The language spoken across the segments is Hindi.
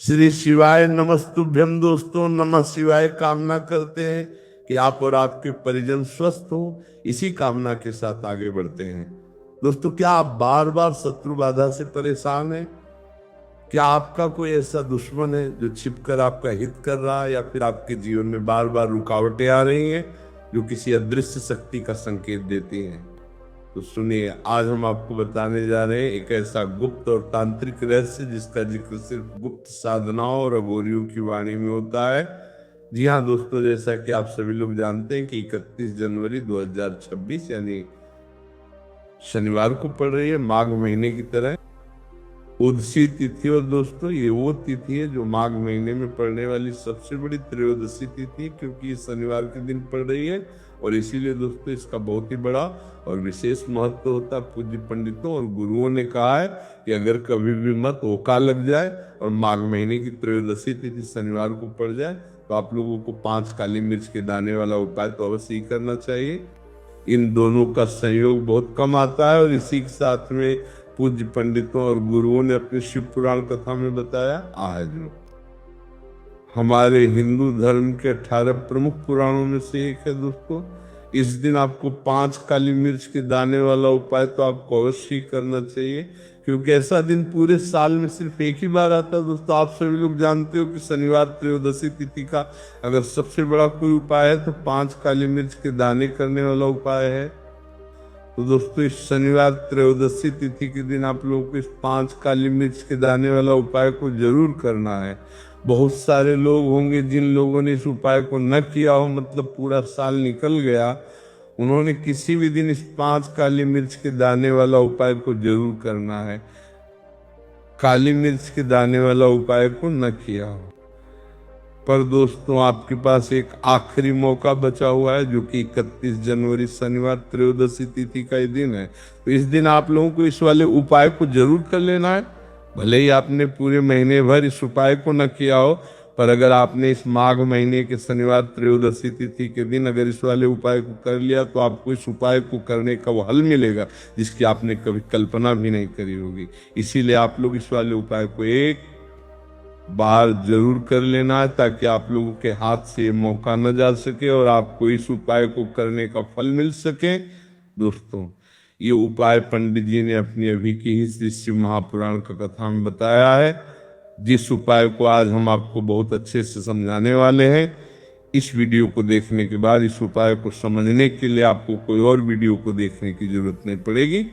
श्री शिवाय नमस्तुभ्यम। दोस्तों नमः शिवाय कामना करते हैं कि आप और आपके परिजन स्वस्थ हो। इसी कामना के साथ आगे बढ़ते हैं। दोस्तों, क्या आप बार बार शत्रु बाधा से परेशान हैं? क्या आपका कोई ऐसा दुश्मन है जो छिपकर आपका हित कर रहा है, या फिर आपके जीवन में बार बार रुकावटें आ रही हैं जो किसी अदृश्य शक्ति का संकेत देती हैं? तो सुनिए, आज हम आपको बताने जा रहे हैं एक ऐसा गुप्त और तांत्रिक रहस्य जिसका जिक्र सिर्फ गुप्त साधनाओं और अघोरियों की वाणी में होता है। जी हाँ दोस्तों, जैसा कि आप सभी लोग जानते हैं कि 31 जनवरी 2026 यानी शनिवार को पड़ रही है माघ महीने की तरह उदसी तिथि। और दोस्तों, ये वो तिथि है जो माघ महीने में पड़ने वाली सबसे बड़ी त्रयोदशी तिथि है, क्योंकि ये शनिवार के दिन पड़ रही है। और इसीलिए दोस्तों इसका बहुत ही बड़ा और विशेष महत्व होता है। पूज्य पंडितों और गुरुओं ने कहा है कि अगर कभी भी मत ओका लग जाए और माघ महीने की त्रयोदशी तिथि शनिवार को पड़ जाए तो आप लोगों को 5 काली मिर्च के दाने वाला उपाय तो अवश्य ही करना चाहिए। इन दोनों का संयोग बहुत कम आता है। और इसी के साथ में पूज्य पंडितों और गुरुओं ने अपने शिव पुराण कथा में बताया आज हमारे हिंदू धर्म के 18 प्रमुख पुराणों में से एक है। दोस्तों, इस दिन आपको 5 काली मिर्च के दाने वाला उपाय तो आपको अवश्य ही करना चाहिए, क्योंकि ऐसा दिन पूरे साल में सिर्फ एक ही बार आता है। दोस्तों, आप सभी लोग जानते हो कि शनिवार त्रयोदशी तिथि का अगर सबसे बड़ा कोई उपाय है तो 5 काली मिर्च के दाने करने वाला उपाय है। तो दोस्तों, इस शनिवार त्रयोदशी तिथि के दिन आप लोगों को इस 5 काली मिर्च के दाने वाला उपाय को जरूर करना है। बहुत सारे लोग होंगे जिन लोगों ने इस उपाय को न किया हो, मतलब पूरा साल निकल गया, उन्होंने किसी भी दिन इस 5 काली मिर्च के दाने वाला उपाय को जरूर करना है। काली मिर्च के दाने वाला उपाय को न किया हो। पर दोस्तों, आपके पास एक आखिरी मौका बचा हुआ है, जो कि 31 जनवरी शनिवार त्रयोदशी तिथि का ही दिन है। तो इस दिन आप लोगों को इस वाले उपाय को जरूर कर लेना है। भले ही आपने पूरे महीने भर इस उपाय को न किया हो, पर अगर आपने इस माघ महीने के शनिवार त्रयोदशी तिथि के दिन अगर इस वाले उपाय को कर लिया तो आपको इस उपाय को करने का वो हल मिलेगा जिसकी आपने कभी कल्पना भी नहीं करी होगी। इसीलिए आप लोग इस वाले उपाय को एक बार जरूर कर लेना है, ताकि आप लोगों के हाथ से मौका न जा सके और आपको इस उपाय को करने का फल मिल सके। दोस्तों, ये उपाय पंडित जी ने अपनी अभी की ही श्री शिव महापुराण का कथा में बताया है, जिस उपाय को आज हम आपको बहुत अच्छे से समझाने वाले हैं। इस वीडियो को देखने के बाद इस उपाय को समझने के लिए आपको कोई और वीडियो को देखने की जरूरत नहीं पड़ेगी।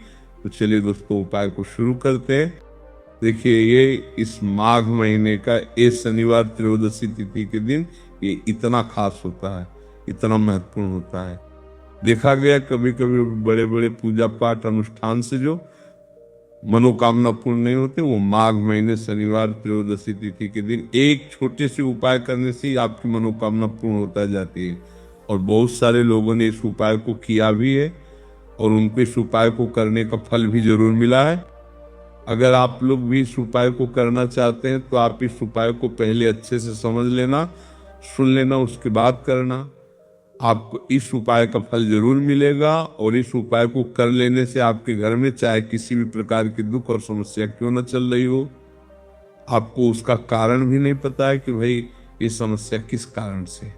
तो चलिए दोस्तों, उपाय को शुरू करते हैं। देखिए, ये इस माघ महीने का ये शनिवार त्रयोदशी तिथि के दिन ये इतना खास होता है, इतना महत्वपूर्ण होता है। देखा गया कभी कभी बड़े बड़े पूजा पाठ अनुष्ठान से जो मनोकामना पूर्ण नहीं होते, वो माघ महीने शनिवार त्रयोदशी तिथि के दिन एक छोटे से उपाय करने से ही आपकी मनोकामना पूर्ण होता जाती है। और बहुत सारे लोगों ने इस उपाय को किया भी है और उनको इस उपाय को करने का फल भी जरूर मिला है। अगर आप लोग भी इस उपाय को करना चाहते हैं तो आप इस उपाय को पहले अच्छे से समझ लेना, सुन लेना, उसके बाद करना। आपको इस उपाय का फल जरूर मिलेगा। और इस उपाय को कर लेने से आपके घर में चाहे किसी भी प्रकार की दुख और समस्या क्यों न चल रही हो, आपको उसका कारण भी नहीं पता है कि भाई ये समस्या किस कारण से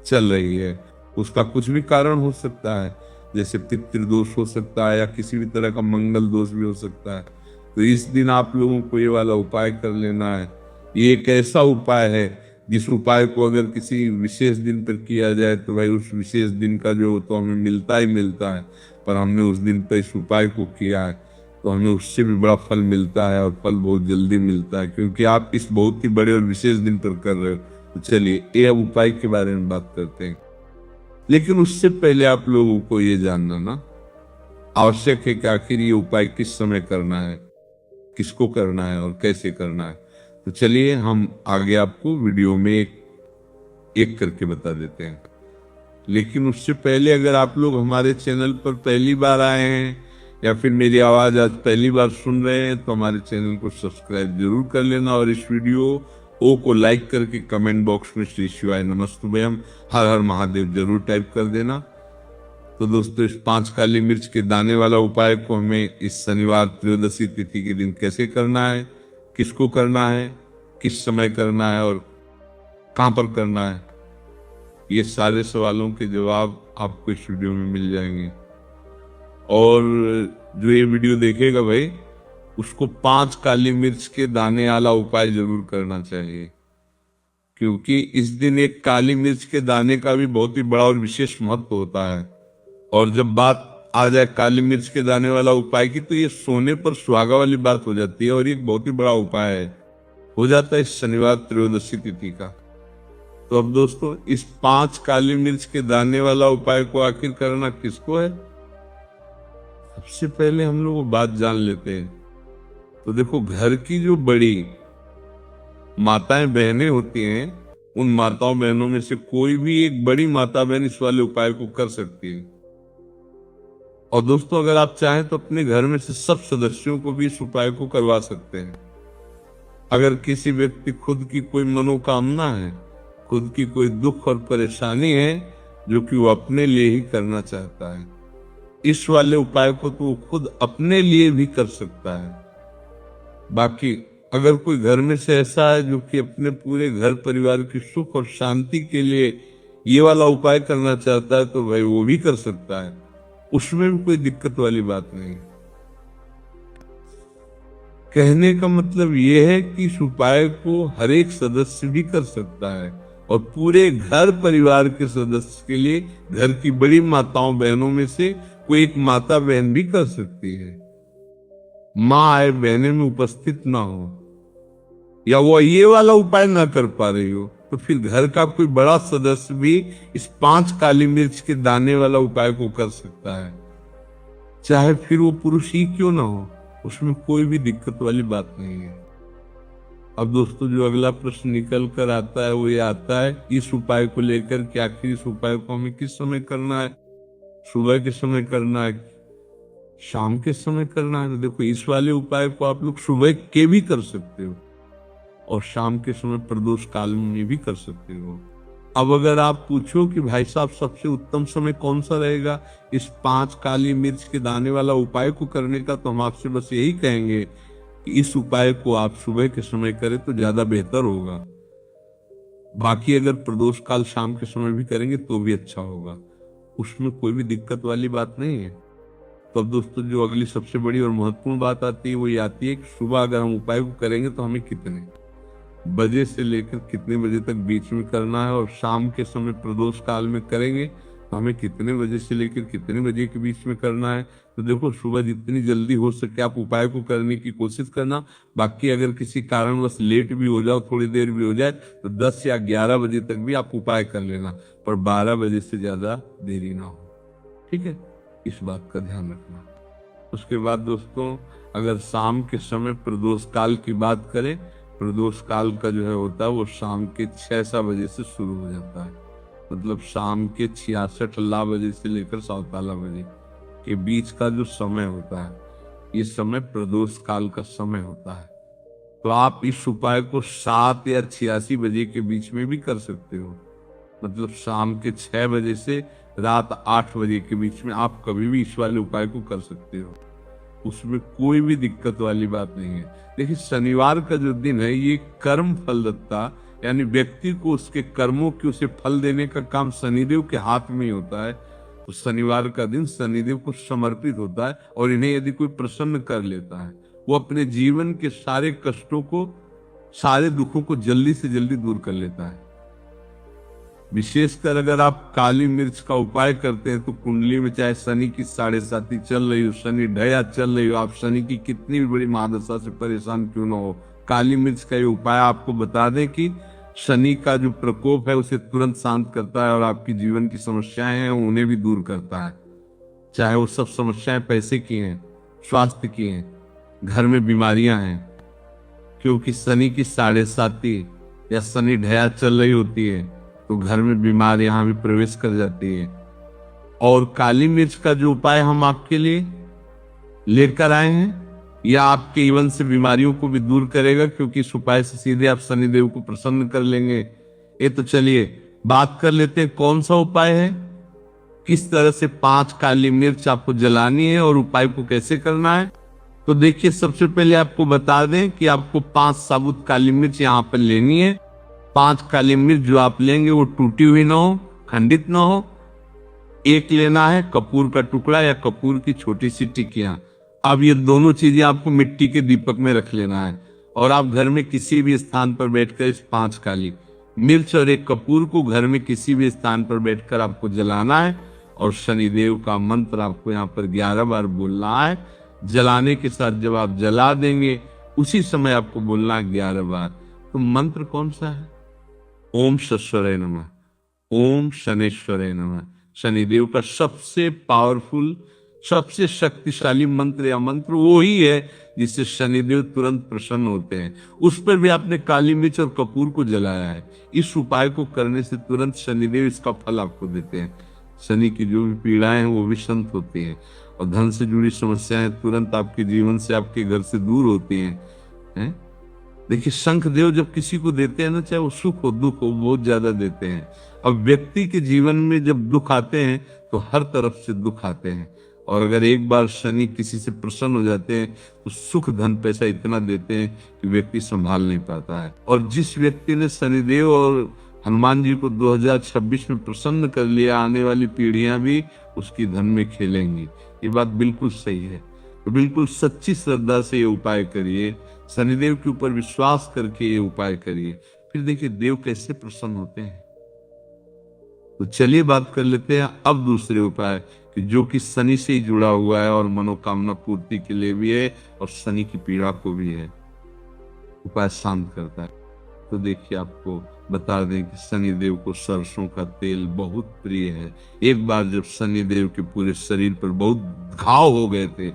चल रही है। उसका कुछ भी कारण हो सकता है, जैसे पितृदोष हो सकता है या किसी भी तरह का मंगल दोष भी हो सकता है। तो इस दिन आप लोगों को ये वाला उपाय कर लेना है। ये एक ऐसा उपाय है जिस उपाय को अगर किसी विशेष दिन पर किया जाए तो भाई उस विशेष दिन का जो तो हमें मिलता ही मिलता है। पर हमने उस दिन पर इस उपाय को किया है तो हमें उससे भी बड़ा फल मिलता है, और फल बहुत जल्दी मिलता है, क्योंकि आप इस बहुत ही बड़े और विशेष दिन पर कर रहे हो। तो चलिए, ये उपाय के बारे में बात करते हैं। लेकिन उससे पहले आप लोगों को ये जानना ना आवश्यक है कि आखिर ये उपाय किस समय करना है, किसको करना है और कैसे करना है। तो चलिए, हम आगे आपको वीडियो में एक एक करके बता देते हैं। लेकिन उससे पहले अगर आप लोग हमारे चैनल पर पहली बार आए हैं या फिर मेरी आवाज आज पहली बार सुन रहे हैं तो हमारे चैनल को सब्सक्राइब जरूर कर लेना, और इस वीडियो को लाइक करके कमेंट बॉक्स में श्री शिवाय नमस्तुभ्यम हर हर महादेव जरूर टाइप कर देना। तो दोस्तों, इस 5 काली मिर्च के दाने वाला उपाय को हमें इस शनिवार त्रयोदशी तिथि के दिन कैसे करना है, किसको करना है, किस समय करना है और कहां पर करना है, ये सारे सवालों के जवाब आपको इस वीडियो में मिल जाएंगे। और जो ये वीडियो देखेगा भाई, उसको 5 काली मिर्च के दाने वाला उपाय जरूर करना चाहिए, क्योंकि इस दिन एक काली मिर्च के दाने का भी बहुत ही बड़ा और विशेष महत्व होता है। और जब बात आ जाए काली मिर्च के दाने वाला उपाय की, तो ये सोने पर सुहागा वाली बात हो जाती है, और ये बहुत ही बड़ा उपाय है, हो जाता है इस शनिवार त्रयोदशी तिथि का। तो अब दोस्तों, इस 5 काली मिर्च के दाने वाला उपाय को आखिर करना किसको है, सबसे पहले हम लोग वो बात जान लेते हैं। तो देखो, घर की जो बड़ी माताएं बहनें होती हैं, उन माताओं बहनों में से कोई भी एक बड़ी माता बहन इस वाले उपाय को कर सकती है। और दोस्तों, अगर आप चाहें तो अपने घर में से सब सदस्यों को भी इस उपाय को करवा सकते हैं। अगर किसी व्यक्ति खुद की कोई मनोकामना है, खुद की कोई दुख और परेशानी है जो कि वो अपने लिए ही करना चाहता है, इस वाले उपाय को तो वो खुद अपने लिए भी कर सकता है। बाकी अगर कोई घर में से ऐसा है जो कि अपने पूरे घर परिवार की सुख और शांति के लिए ये वाला उपाय करना चाहता है, तो भाई वो भी कर सकता है, उसमें भी कोई दिक्कत वाली बात नहीं। कहने का मतलब ये है कि इस उपाय को हर एक सदस्य भी कर सकता है, और पूरे घर परिवार के सदस्य के लिए घर की बड़ी माताओं बहनों में से कोई एक माता बहन भी कर सकती है। माँ आए बहने में उपस्थित ना हो, या वो ये वाला उपाय ना कर पा रही हो, तो फिर घर का कोई बड़ा सदस्य भी इस 5 काली मिर्च के दाने वाला उपाय को कर सकता है, चाहे फिर वो पुरुष ही क्यों ना हो, उसमें कोई भी दिक्कत वाली बात नहीं है। अब दोस्तों, जो अगला प्रश्न निकल कर आता है वो ये आता है इस उपाय को लेकर कि आखिर इस उपाय को हमें किस समय करना है, सुबह के समय करना है, शाम के समय करना है। तो देखो, इस वाले उपाय को आप लोग सुबह के भी कर सकते हो और शाम के समय प्रदोष काल में भी कर सकते हो। अब अगर आप पूछो कि भाई साहब सबसे उत्तम समय कौन सा रहेगा इस 5 काली मिर्च के दाने वाला उपाय को करने का, तो हम आपसे बस यही कहेंगे कि इस उपाय को आप सुबह के समय करें तो ज्यादा बेहतर होगा। बाकी अगर प्रदोष काल शाम के समय भी करेंगे तो भी अच्छा होगा, उसमें कोई भी दिक्कत वाली बात नहीं है। तो अब दोस्तों, जो अगली सबसे बड़ी और महत्वपूर्ण बात आती है वो ये आती है कि सुबह अगर हम उपाय को करेंगे तो हमें कितने बजे से लेकर कितने बजे तक बीच में करना है, और शाम के समय प्रदोष काल में करेंगे तो हमें कितने बजे से लेकर कितने बजे के बीच में करना है। तो देखो, सुबह जितनी जल्दी हो सके आप उपाय को करने की कोशिश करना। बाकी अगर किसी कारणवश लेट भी हो जाओ, थोड़ी देर भी हो जाए, तो 10 या 11 बजे तक भी आप उपाय कर लेना, पर 12 बजे से ज्यादा देरी ना हो, ठीक है, इस बात का ध्यान रखना। उसके बाद दोस्तों, अगर शाम के समय प्रदोष काल की बात करें, प्रदोष काल का जो है होता है वो शाम के 6-7 बजे से शुरू हो जाता है, मतलब शाम के 66 बजे से लेकर 47 बजे के बीच का जो समय होता है, ये समय प्रदोष काल का समय होता है। तो आप इस उपाय को 7 या 86 बजे के बीच में भी कर सकते हो, मतलब शाम के 6 बजे से रात 8 बजे के बीच में आप कभी भी इस वाले उपाय को कर सकते हो, उसमें कोई भी दिक्कत वाली बात नहीं है। देखिए, शनिवार का जो दिन है ये कर्म फलदत्ता, यानी व्यक्ति को उसके कर्मों की उसे फल देने का काम शनिदेव के हाथ में ही होता है। तो शनिवार का दिन शनिदेव को समर्पित होता है, और इन्हें यदि कोई प्रसन्न कर लेता है, वो अपने जीवन के सारे कष्टों को, सारे दुखों को जल्दी से जल्दी दूर कर लेता है। विशेषकर अगर आप काली मिर्च का उपाय करते हैं तो कुंडली में चाहे शनि की 7.5 चल रही हो, शनि ढया चल रही हो, आप शनि की कितनी भी बड़ी महादशा से परेशान क्यों ना हो, काली मिर्च का ये उपाय आपको बता दें कि शनि का जो प्रकोप है उसे तुरंत शांत करता है, और आपकी जीवन की समस्याएं हैं उन्हें भी दूर करता है। चाहे वो सब समस्याएं पैसे की हैं, स्वास्थ्य की हैं, घर में बीमारियां हैं, क्योंकि शनि की 7.5 या शनि ढया चल रही होती है तो घर में बीमार यहाँ भी प्रवेश कर जाती है। और काली मिर्च का जो उपाय हम आपके लिए लेकर आए हैं, यह आपके जीवन से बीमारियों को भी दूर करेगा, क्योंकि इस उपाय से सीधे आप शनिदेव को प्रसन्न कर लेंगे। ये तो चलिए बात कर लेते हैं कौन सा उपाय है, किस तरह से 5 काली मिर्च आपको जलानी है और उपाय को कैसे करना है। तो देखिए, सबसे पहले आपको बता दें कि आपको 5 साबुत काली मिर्च यहाँ पर लेनी है। 5 काली मिर्च जो आप लेंगे वो टूटी हुई ना हो, खंडित ना हो। एक लेना है कपूर का टुकड़ा या कपूर की छोटी सी टिकिया। अब ये दोनों चीजें आपको मिट्टी के दीपक में रख लेना है और आप घर में किसी भी स्थान पर बैठकर इस 5 काली मिर्च और एक कपूर को घर में किसी भी स्थान पर बैठकर आपको जलाना है और शनिदेव का मंत्र आपको यहाँ पर 11 बार बोलना है। जलाने के साथ जब आप जला देंगे उसी समय आपको बोलना है 11 बार। तो मंत्र कौन सा है? ओम शनेश्वराय नमः, ओम शनेश्वराय नमः। शनिदेव का सबसे पावरफुल, सबसे शक्तिशाली मंत्र या मंत्र वो ही है जिससे शनिदेव तुरंत प्रसन्न होते हैं। उस पर भी आपने काली मिर्च और कपूर को जलाया है। इस उपाय को करने से तुरंत शनिदेव इसका फल आपको देते हैं। शनि की जो भी पीड़ाएं हैं वो भी शांत होती हैं और धन से जुड़ी समस्याएं तुरंत आपके जीवन से, आपके घर से दूर होती हैं। देखिए, शंख देव जब किसी को देते हैं ना, चाहे वो सुख हो दुख हो, बहुत ज्यादा देते हैं। अब व्यक्ति के जीवन में जब दुख आते हैं तो हर तरफ से दुख आते हैं, और अगर एक बार शनि किसी से प्रसन्न हो जाते हैं तो सुख धन पैसा इतना देते हैं कि व्यक्ति संभाल नहीं पाता है। और जिस व्यक्ति ने शनिदेव और हनुमान जी को 2026 में प्रसन्न कर लिया, आने वाली पीढ़ियां भी उसकी धन में खेलेंगी। ये बात बिल्कुल सही है। तो बिल्कुल सच्ची श्रद्धा से ये उपाय करिए, शनिदेव के ऊपर विश्वास करके ये उपाय करिए, फिर देखिए देव कैसे प्रसन्न होते हैं। तो चलिए बात कर लेते हैं अब दूसरे उपाय कि जो कि शनि से ही जुड़ा हुआ है और मनोकामना पूर्ति के लिए भी है और शनि की पीड़ा को भी है, उपाय शांत करता है। तो देखिए, आपको बता दें कि शनिदेव को सरसों का तेल बहुत प्रिय है। एक बार जब शनिदेव के पूरे शरीर पर बहुत घाव हो गए थे,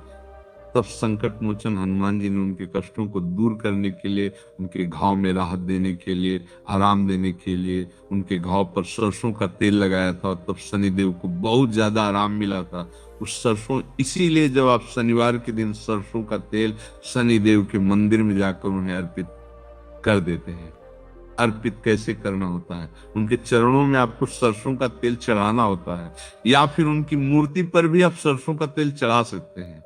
तब संकट मोचन हनुमान जी ने उनके कष्टों को दूर करने के लिए, उनके घाव में राहत देने के लिए, आराम देने के लिए उनके घाव पर सरसों का तेल लगाया था और तब शनिदेव को बहुत ज्यादा आराम मिला था। उस सरसों, इसीलिए जब आप शनिवार के दिन सरसों का तेल शनिदेव के मंदिर में जाकर उन्हें अर्पित कर देते हैं। अर्पित कैसे करना होता है? उनके चरणों में आपको सरसों का तेल चढ़ाना होता है, या फिर उनकी मूर्ति पर भी आप सरसों का तेल चढ़ा सकते हैं।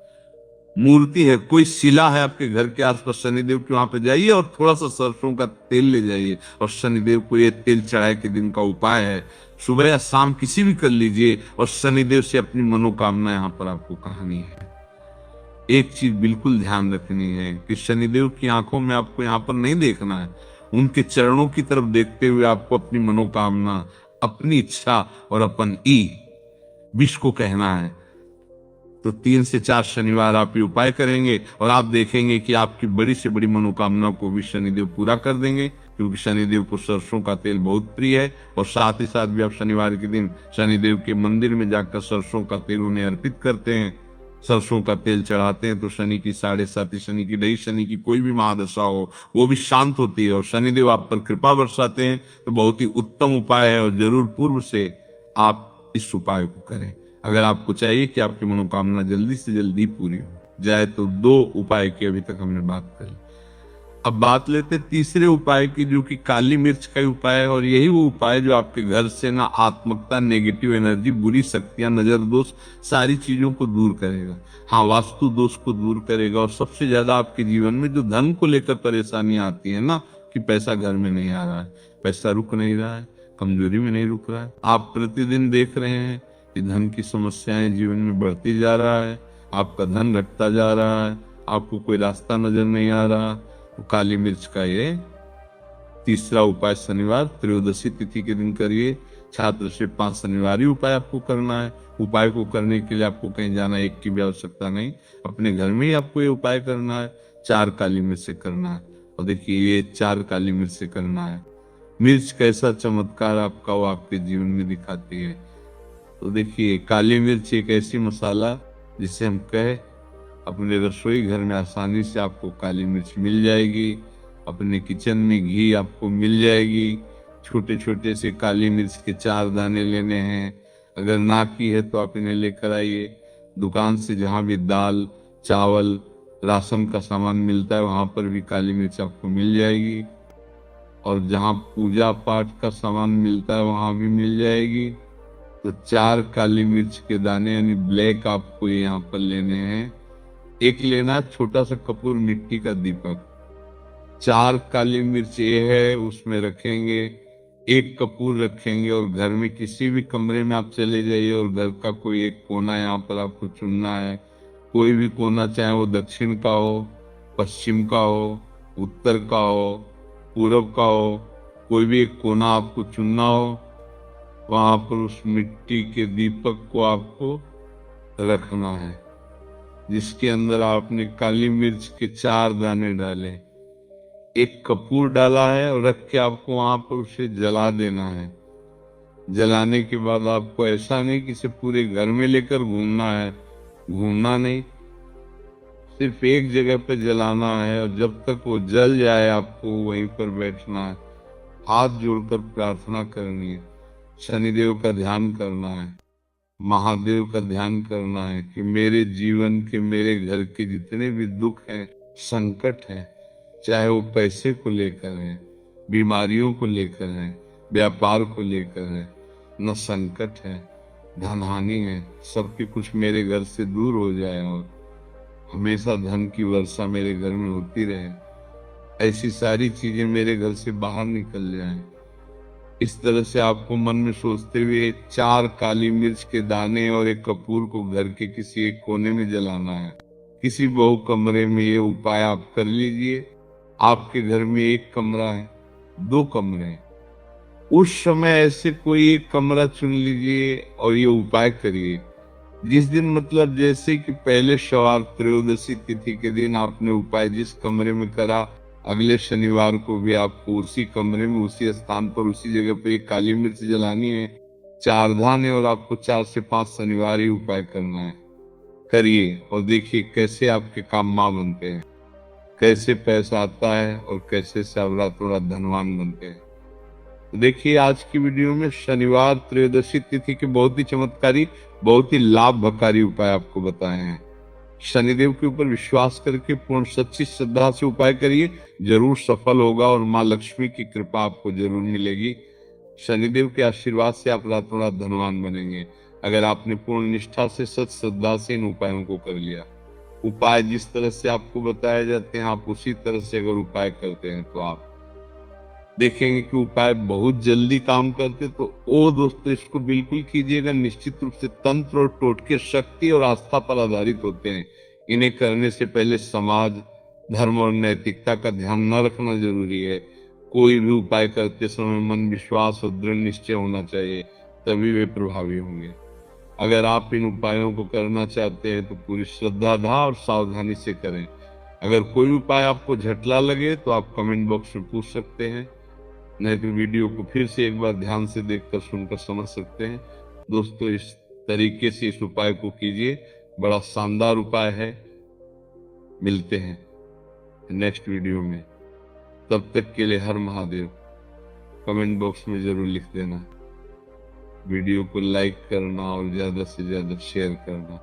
मूर्ति है, कोई शिला है आपके घर के आसपास शनिदेव के, वहां पे जाइए और थोड़ा सा सरसों का तेल ले जाइए और शनिदेव को ये तेल चढ़ाए के दिन का उपाय है। सुबह या शाम किसी भी कर लीजिए और शनिदेव से अपनी मनोकामना यहाँ पर आपको कहनी है। एक चीज बिल्कुल ध्यान रखनी है कि शनिदेव की आंखों में आपको यहाँ पर नहीं देखना है, उनके चरणों की तरफ देखते हुए आपको अपनी मनोकामना, अपनी इच्छा और अपन विश को कहना है। तो 3 से 4 शनिवार आप ये उपाय करेंगे और आप देखेंगे कि आपकी बड़ी से बड़ी मनोकामना को भी शनिदेव पूरा कर देंगे, क्योंकि शनिदेव को सरसों का तेल बहुत प्रिय है। और साथ ही साथ भी आप शनिवार के दिन शनिदेव के मंदिर में जाकर सरसों का तेल उन्हें अर्पित करते हैं, सरसों का तेल चढ़ाते हैं, तो शनि की 7.5 शनि की दही, शनि की कोई भी महादशा हो वो भी शांत होती है और शनिदेव आप पर कृपा बरसाते हैं। तो बहुत ही उत्तम उपाय है और जरूर पूर्व से आप इस उपाय को करें। अगर आपको चाहिए कि आपकी मनोकामना जल्दी से जल्दी पूरी हो जाए तो 2 उपाय की अभी तक हमने बात करी। अब बात लेते तीसरे उपाय की, जो कि काली मिर्च का उपाय है। और यही वो उपाय जो आपके घर से ना आत्मकता, नेगेटिव एनर्जी, बुरी शक्तियां, नजर दोष, सारी चीजों को दूर करेगा। हाँ, वास्तु दोष को दूर करेगा। और सबसे ज्यादा आपके जीवन में जो धन को लेकर परेशानी आती है ना, कि पैसा घर में नहीं आ रहा है, पैसा रुक नहीं रहा है, कमजोरी में नहीं रुक रहा है, आप प्रतिदिन देख रहे हैं कि धन की समस्याएं जीवन में बढ़ती जा रहा है, आपका धन घटता जा रहा है, आपको कोई रास्ता नजर नहीं आ रहा, तो काली मिर्च का ये तीसरा उपाय शनिवार त्रयोदशी तिथि के दिन करिए। छात्र से 5 शनिवारी उपाय आपको करना है। उपाय को करने के लिए आपको कहीं जाना एक की भी आवश्यकता नहीं, अपने घर में ही आपको ये उपाय करना है। 4 काली मिर्च से करना है। और देखिए, ये 4 काली मिर्च से करना है। मिर्च कैसा चमत्कार आपका वो आपके जीवन में दिखाती है। तो देखिए, काली मिर्च एक ऐसी मसाला जिसे हम कहें अपने रसोई घर में आसानी से आपको काली मिर्च मिल जाएगी। अपने किचन में घी आपको मिल जाएगी। छोटे छोटे से काली मिर्च के 4 दाने लेने हैं। अगर ना की है तो आप इन्हें लेकर आइए। दुकान से जहाँ भी दाल, चावल, राशन का सामान मिलता है वहाँ पर भी काली मिर्च आपको मिल जाएगी। और जहाँ पूजा पाठ का सामान मिलता है वहाँ भी मिल जाएगी। तो 4 काली मिर्च के दाने यानी ब्लैक आपको यहाँ पर लेने हैं। एक लेना है छोटा सा कपूर मिट्टी का दीपक, 4 काली मिर्च ये है उसमें रखेंगे, एक कपूर रखेंगे और घर में किसी भी कमरे में आप चले जाइए और घर का कोई एक कोना यहाँ पर आपको चुनना है। कोई भी कोना, चाहे वो दक्षिण का हो, पश्चिम का हो, उत्तर का हो, पूरब का हो, कोई भी एक कोना आपको चुनना हो, वहां पर उस मिट्टी के दीपक को आपको रखना है, जिसके अंदर आपने काली मिर्च के 4 दाने डाले, एक कपूर डाला है और रख के आपको वहां पर उसे जला देना है। जलाने के बाद आपको ऐसा नहीं कि इसे पूरे घर में लेकर घूमना है, घूमना नहीं, सिर्फ एक जगह पे जलाना है और जब तक वो जल जाए आपको वहीं पर बैठना है, हाथ जोड़कर प्रार्थना करनी है, शनिदेव का ध्यान करना है, महादेव का ध्यान करना है कि मेरे जीवन के, मेरे घर के जितने भी दुख हैं, संकट हैं, चाहे वो पैसे को लेकर है, बीमारियों को लेकर है, व्यापार को लेकर है, न संकट है, धन हानि है, सबकी कुछ मेरे घर से दूर हो जाए और हमेशा धन की वर्षा मेरे घर में होती रहे, ऐसी सारी चीजें मेरे घर से बाहर निकल जाएं। इस तरह से आपको मन में सोचते हुए 4 काली मिर्च के दाने और एक कपूर को घर के किसी एक कोने में जलाना है। किसी बहु कमरे में ये उपाय आप कर लीजिए। आपके घर में एक कमरा है, 2 कमरे हैं, उस समय ऐसे कोई एक कमरा चुन लीजिए और ये उपाय करिए। जिस दिन, मतलब जैसे कि पहले शवार त्रयोदशी तिथि के दिन आपने उपाय जिस कमरे में करा, अगले शनिवार को भी आपको उसी कमरे में, उसी स्थान पर, उसी जगह पर एक काली मिर्च जलानी है, 4 दाने, और आपको 4 से 5 शनिवार ही उपाय करना है। करिए और देखिए कैसे आपके काम मां बनते हैं, कैसे पैसा आता है और कैसे से आप रातों रात धनवान बनते हैं। देखिए आज की वीडियो में शनिवार त्रयोदशी तिथि के बहुत ही चमत्कारी, बहुत ही लाभकारी उपाय आपको बताए हैं। शनिदेव के ऊपर विश्वास करके पूर्ण सच्ची श्रद्धा से उपाय करिए, जरूर सफल होगा और माँ लक्ष्मी की कृपा आपको जरूर मिलेगी। शनिदेव के आशीर्वाद से आप रातों रात धनवान बनेंगे, अगर आपने पूर्ण निष्ठा से, सच श्रद्धा से इन उपायों को कर लिया। उपाय जिस तरह से आपको बताए जाते हैं, आप उसी तरह से अगर उपाय करते हैं तो आप देखेंगे कि उपाय बहुत जल्दी काम करते। तो ओ दोस्तों, इसको बिल्कुल कीजिएगा। निश्चित रूप से तंत्र और टोटके शक्ति और आस्था पर आधारित होते हैं। इन्हें करने से पहले समाज, धर्म और नैतिकता का ध्यान न रखना जरूरी है। कोई भी उपाय करते समय मन, विश्वास और दृढ़ निश्चय होना चाहिए, तभी वे प्रभावी होंगे। अगर आप इन उपायों को करना चाहते हैं तो पूरी श्रद्धा और सावधानी से करें। अगर कोई उपाय आपको झटला लगे तो आप कमेंट बॉक्स में पूछ सकते हैं, नहीं तो वीडियो को फिर से एक बार ध्यान से देखकर, सुनकर समझ सकते हैं। दोस्तों, इस तरीके से इस उपाय को कीजिए, बड़ा शानदार उपाय है। मिलते हैं नेक्स्ट वीडियो में, तब तक के लिए हर महादेव। कमेंट बॉक्स में जरूर लिख देना, वीडियो को लाइक करना और ज्यादा से ज्यादा शेयर करना।